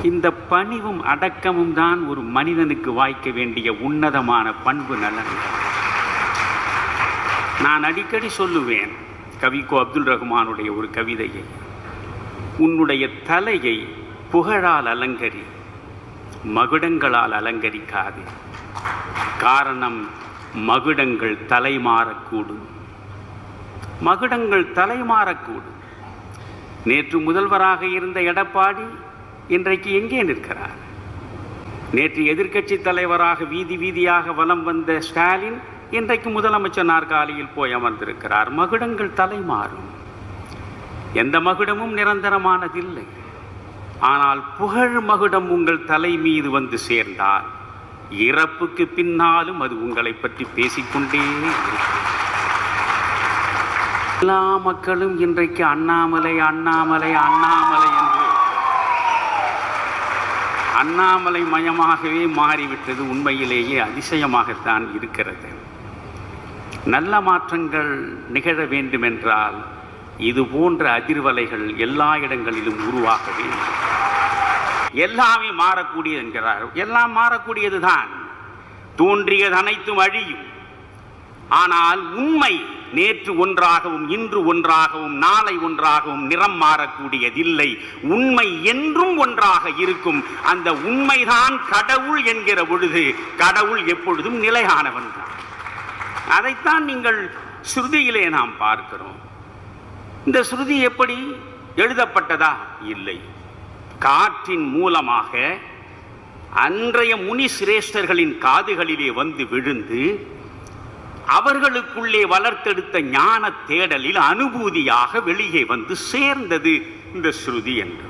இந்த பணிவும் அடக்கமும் தான் ஒரு மனிதனுக்கு வாய்க்க வேண்டிய உன்னதமான பண்பு நலன்கள். நான் அடிக்கடி சொல்லுவேன், கவிக்கோ அப்துல் ரஹ்மானுடைய ஒரு கவிதையை, உன்னுடைய தலையை புகழால் அலங்கரி, மகுடங்களால் அலங்கரிக்காது. காரணம், மகுடங்கள் தலைமாறக்கூடும். மகுடங்கள் தலைமாறக்கூடும். நேற்று முதல்வராக இருந்த எடப்பாடி இன்றைக்கு எங்கே நிற்கிறார்? நேற்று எதிர்க்கட்சி தலைவராக வீதி வீதியாக வலம் வந்த ஸ்டாலின் இன்றைக்கு முதலமைச்சர் நாற்காலியில் போய் அமர்ந்திருக்கிறார். மகுடங்கள் தலைமாறும். எந்த மகுடமும் நிரந்தரமானதில்லை. ஆனால் புகழ் மகுடம் உங்கள் தலை மீது வந்து சேர்ந்தால் இறப்புக்கு பின்னாலும் அது உங்களை பற்றி பேசிக்கொண்டே இருக்கும். எல்லா மக்களும் இன்றைக்கு அண்ணாமலை அண்ணாமலை அண்ணாமலை என்று அண்ணாமலை மயமாகவே மாறிவிட்டது. உண்மையிலேயே அதிசயமாகத்தான் இருக்கிறது. நல்ல மாற்றங்கள் நிகழ வேண்டுமென்றால் இது போன்ற அதிர்வலைகள் எல்லா இடங்களிலும் உருவாக வேண்டும். எல்லாமே மாறக்கூடியது என்கிறார். எல்லாம் மாறக்கூடியதுதான். தோன்றியது அனைத்தும் அழியும். ஆனால் உண்மை நேற்று ஒன்றாகவும் இன்று ஒன்றாகவும் நாளை ஒன்றாகவும் நிறம் மாறக்கூடியதில்லை. உண்மை என்றும் ஒன்றாக இருக்கும். அந்த உண்மைதான் கடவுள் என்கிற பொழுது கடவுள் எப்பொழுதும் நிலையானவன் தான். அதைத்தான் நீங்கள் ஸ்ருதியிலே நாம் பார்க்கிறோம். இந்த ஸ்ருதி எப்படி எழுதப்பட்டதா? இல்லை. காற்றின் மூலமாக அன்றைய முனி சிரேஷ்டர்களின் காதுகளிலே வந்து விழுந்து அவர்களுக்குள்ளே வளர்த்தெடுத்த ஞான தேடலில் அனுபூதியாக வெளியே வந்து சேர்ந்தது இந்த ஸ்ருதி என்று.